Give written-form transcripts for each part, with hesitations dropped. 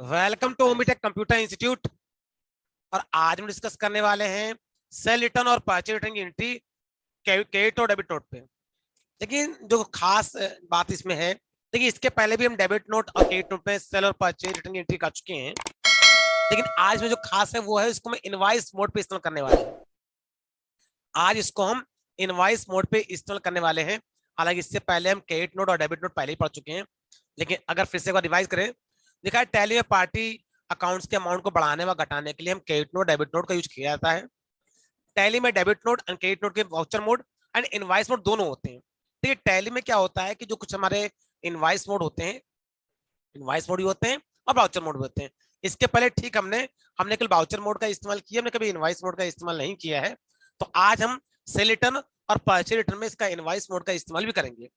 Welcome to Omitech computer institute. और आज हम डिस्कस करने वाले हैं सेल रिटर्न और परचेज रिटर्न की एंट्री क्रेडिट और डेबिट नोट पे। लेकिन जो खास बात इसमें है, देखिए इसके पहले भी हम डेबिट नोट और क्रेडिट नोट पे सेल और परचेज रिटर्न की एंट्री कर चुके हैं। लेकिन आज में जो खास है वो है इसको हम इनवॉइस मोड पे इस्तेमाल करने वाले हैं। आज इसको हम इनवॉइस मोड पे इस्तेमाल करने वाले हैं। हालांकि इससे पहले हम क्रेडिट नोट और डेबिट नोट पहले ही पढ़ चुके हैं, लेकिन अगर फिर से एक बार रिवाइज करें, देखा है टैली में पार्टी अकाउंट्स के अमाउंट को बढ़ाने व घटाने के लिए हम क्रेडिट नोट डेबिट नोट का यूज किया जाता है। टैली में debit note and credit note के voucher mode and invoice mode दोनों होते हैं। देखिए टैली में क्या होता है कि जो कुछ हमारे इनवॉइस मोड होते हैं, इनवॉइस मोड भी होते हैं और वाउचर मोड भी होते हैं। इसके पहले ठीक हमने कल वाउचर मोड का इस्तेमाल किया, हमने कभी इनवॉइस मोड का इस्तेमाल नहीं किया है। तो आज हम सेल रिटर्न और परचेज रिटर्न में इसका इनवॉइस मोड का इस्तेमाल भी करेंगे।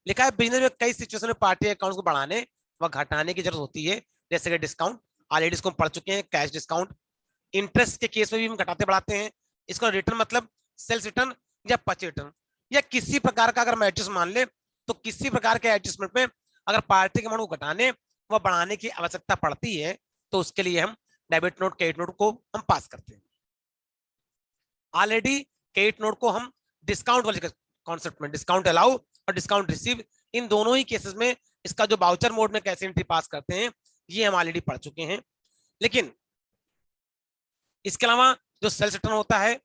लिखा है बिजनेस में कई सिचुएशन में पार्टी अकाउंट्स को बढ़ाने व घटाने की जरूरत होती है, जैसे कि डिस्काउंट, ऑलरेडी इसको हम पढ़ चुके हैं, कैश डिस्काउंट। इंटरेस्ट के केस में भी हम घटाते बढ़ाते हैं। इसका रिटर्न मतलब सेल्स रिटर्न या परचेज रिटर्न या किसी प्रकार का अगर हम एडजस्ट मान ले तो किसी प्रकार के एडजस्टमेंट में अगर पार्टी के अमाउंट को घटाने व बढ़ाने की आवश्यकता पड़ती है तो उसके लिए हम डेबिट नोट क्रेडिट नोट को हम पास करते हैं। ऑलरेडी क्रेडिट नोट को हम डिस्काउंट वाले कॉन्सेप्ट में डिस्काउंट अलाउ और डिस्काउंट रिसीव, इन दोनों ही केसेस में इसका जो बाउचर मोड में कैसे एंट्री पास करते हैं ये हम ऑलरेडी पढ़ चुके हैं। लेकिन इसके अलावा जो सेल्स रिटर्न होता है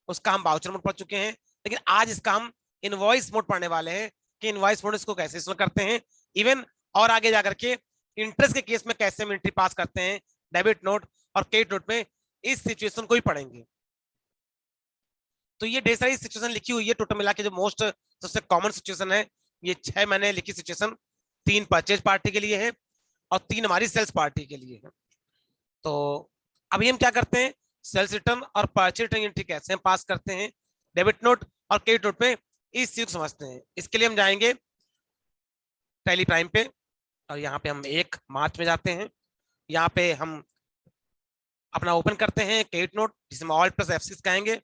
उसका हम बाउचर मोड पढ़ चुके हैं। लेकिन आज इसका हम इनवॉइस मोड पढ़ने वाले हैं कि इनवॉइस मोड इसको कैसे इस्तेमाल करते हैं, इवन और आगे जाकर के इंटरेस्ट के केस में कैसे हम एंट्री पास करते हैं डेबिट नोट और क्रेडिट नोट में, इस सिचुएशन को ही पढ़ेंगे। तो ये ढेर सारी सिचुएशन लिखी हुई है, टोटल मिला के जो मोस्ट सबसे कॉमन सिचुएशन है ये 6 मैंने लिखी सिचुएशन, 3 परचेज पार्टी के लिए है और 3 हमारी सेल्स पार्टी के लिए है। तो अभी हम क्या करते हैं, सेल्स रिटर्न और परचेज रिटर्न एंट्री कैसे हम पास करते हैं डेबिट नोट और क्रेडिट नोट में, इस चीज को समझते हैं। इसके लिए हम जाएंगे टैली प्राइम पे और यहाँ पे हम 1 मार्च में जाते हैं। यहाँ पे हम अपना ओपन करते हैं क्रेडिट नोट जिसे हम ऑल्ट प्लस F6 कहेंगे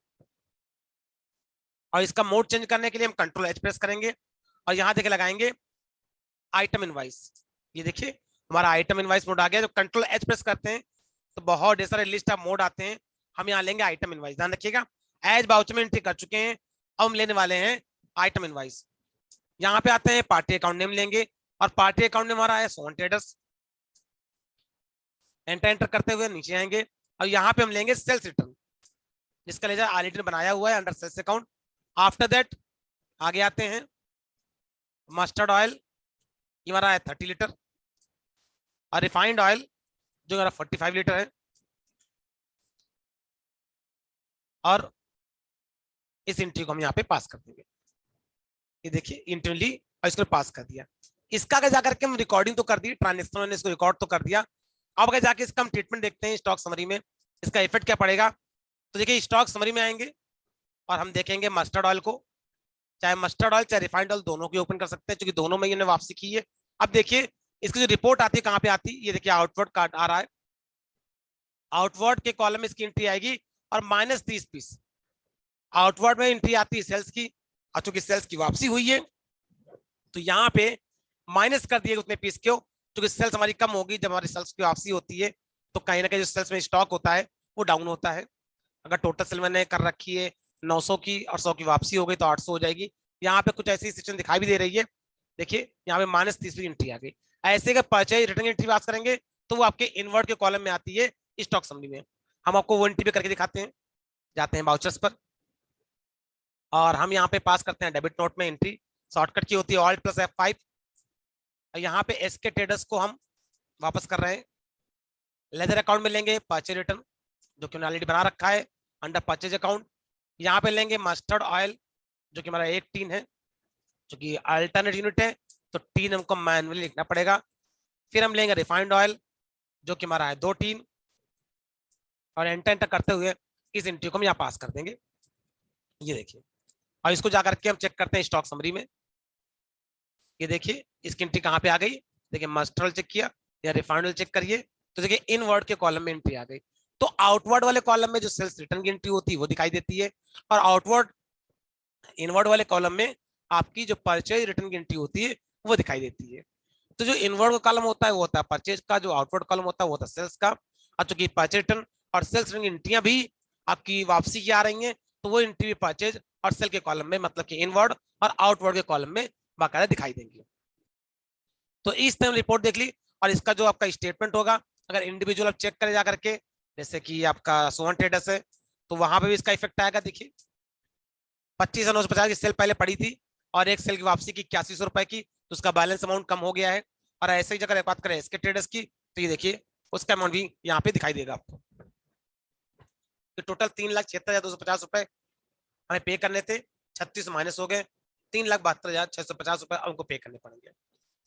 और इसका मोड चेंज करने के लिए हम कंट्रोल H प्रेस करेंगे और यहाँ देखे लगाएंगे आइटम इनवाइस। ये देखिए हमारा आइटम इनवाइस मोड आ गया। जब कंट्रोल H प्रेस करते हैं तो बहुत ढेर सारे लिस्ट ऑफ मोड आते हैं, हम यहाँ लेंगे आइटम इनवाइस। ध्यान रखिएगा एज बाउचर में एंट्री कर चुके हैं, अब हम लेने वाले हैं आइटम इनवाइस। यहाँ पे आते हैं पार्टी अकाउंट नेम लेंगे और पार्टी अकाउंट नेम हमारा है सोन ट्रेडर्स। एंटर करते हुए नीचे आएंगे और यहाँ पे हम लेंगे सेल्स रिटर्न जिसका लेजर ऑलरेडी बनाया हुआ है under sales account. After that आगे आते हैं मस्टर्ड ऑयल, ये हमारा है 30 लीटर और रिफाइंड ऑयल जो हमारा 45 लीटर है और इस एंट्री को हम यहाँ पे पास कर देंगे। ये देखिए इंटरनली और इसको पास कर दिया। इसका आगे जाकर के हम रिकॉर्डिंग तो कर दी, ट्रांजेक्शन ने इसको रिकॉर्ड तो कर दिया। अब आगे जाके इसका हम ट्रीटमेंट देखते हैं स्टॉक समरी में, इसका इफेक्ट क्या पड़ेगा। तो देखिए स्टॉक समरी में आएंगे और हम देखेंगे मस्टर्ड ऑयल को, चाहे मस्टर्ड ऑयल चाहे रिफाइंड ऑयल दोनों को ओपन कर सकते हैं क्योंकि दोनों में इन्होंने वापसी की है। अब देखिए इसकी जो रिपोर्ट आती है कहाँ पे आती है, ये देखिए आउटवर्ड कार्ड आ रहा है, आउटवर्ड के कॉलम में इसकी एंट्री आएगी और -30 पीस आउटवर्ड में एंट्री आती है सेल्स की, और चूंकि सेल्स की वापसी हुई है तो यहाँ पे माइनस कर दिए उतने पीस क्यों, क्योंकि सेल्स हमारी कम होगी जब हमारी सेल्स की वापसी होती है तो कहीं ना कहीं जो सेल्स में स्टॉक होता है वो डाउन होता है। अगर टोटल सेल मैंने कर रखी है 900 की और 100 की वापसी हो गई तो 800 हो जाएगी। यहाँ पे कुछ ऐसी सिचुएशन दिखाई भी दे रही है, देखिए यहाँ पे -30 की एंट्री आ गई। ऐसे अगर परचेज रिटर्न एंट्री पास करेंगे तो वो आपके इनवर्ट के कॉलम में आती है स्टॉक समरी में। हम आपको वो एंट्री पे करके दिखाते हैं, जाते हैं बाउचर्स पर और हम यहाँ पे पास करते हैं डेबिट नोट में एंट्री, शॉर्टकट की होती है ऑल्ट प्लस F5। यहाँ पे एसके ट्रेडर्स को हम वापस कर रहे हैं, लेजर अकाउंट में लेंगे परचेज रिटर्न जो कि ऑलरेडी बना रखा है अंडर परचेज अकाउंट। यहाँ पे लेंगे मस्टर्ड ऑयल जो कि हमारा 1 टीन है, जो कि अल्टरनेट यूनिट है तो टीन हमको मैनुअली लिखना पड़ेगा। फिर हम लेंगे रिफाइंड ऑयल जो कि हमारा है 2 टीन और एंटर करते हुए इस एंट्री को हम यहाँ पास कर देंगे। ये देखिए और इसको जाकर के हम चेक करते हैं स्टॉक समरी में, ये देखिए इसकी एंट्री कहाँ पे आ गई, देखिए मस्टर्ड चेक किया या रिफाइंड ऑयल चेक करिए तो देखिए इनवर्ड के कॉलम में एंट्री आ गई। तो आउटवर्ड वाले कॉलम में जो सेल्स रिटर्न की एंट्री होती है वो दिखाई देती है और आउटवर्ड इनवर्ड वाले कॉलम में आपकी जो परचेज रिटर्न की एंट्री होती है वो दिखाई देती है। तो जो इनवर्ड कॉलम होता है वो होता है परचेज का, जो आउटवर्ड कॉलम होता है वो होता है सेल्स का। और चूंकि परचेज रिटर्न और सेल्स रिटर्न की एंट्रियां भी आपकी वापसी की आ रही हैं, तो वो एंट्री भी परचेज और सेल के कॉलम में, मतलब कि इनवर्ड और आउटवर्ड के कॉलम में बाकायदा दिखाई देंगे। तो इस तरह रिपोर्ट देख ली। और इसका जो आपका स्टेटमेंट होगा, अगर इंडिविजुअल आप चेक करें जा करके, जैसे कि आपका सोवन ट्रेडर्स है, तो वहां पे भी इसका इफेक्ट आएगा। देखिए 25,950 की सेल पहले पड़ी थी और एक सेल की वापसी की 8100 रुपए की, तो उसका बैलेंस अमाउंट कम हो गया है। और ऐसे ही अगर बात करें इसके ट्रेडर्स की, तो ये देखिए उसका अमाउंट भी यहाँ पे दिखाई देगा आपको। तो टोटल 3,76,250 रुपए हमें पे करने थे, 36 माइनस हो गए, 3,72,650 रुपए उनको पे करने पड़ेंगे।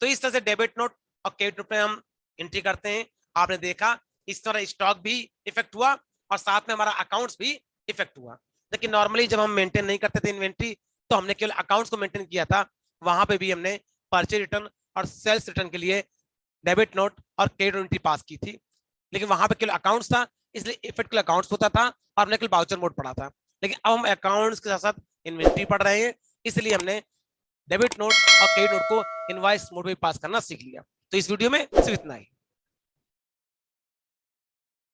तो इस तरह से डेबिट नोट और क्रेडिट नोट में हम एंट्री करते हैं। आपने देखा इस तरह स्टॉक भी इफेक्ट हुआ और साथ में हमारा अकाउंट्स भी इफेक्ट हुआ। लेकिन नॉर्मली जब हम मेंटेन नहीं करते थे इन्वेंट्री, तो हमने केवल अकाउंट्स को मेंटेन किया था। वहां पे भी हमने परचेज रिटर्न और सेल्स रिटर्न के लिए डेबिट नोट और क्रेडिट एंट्री पास की थी, लेकिन वहां पे केवल अकाउंट्स था, इसलिए इफेक्ट केवल अकाउंट्स होता था और हमने केवल बाउचर मोड पढ़ा था। लेकिन अब हम अकाउंट्स के साथ साथ इन्वेंट्री पढ़ रहे हैं, इसलिए हमने डेबिट नोट और क्रेडिट नोट को इनवॉइस मोड में पास करना सीख लिया। तो इस वीडियो में सिर्फ इतना ही।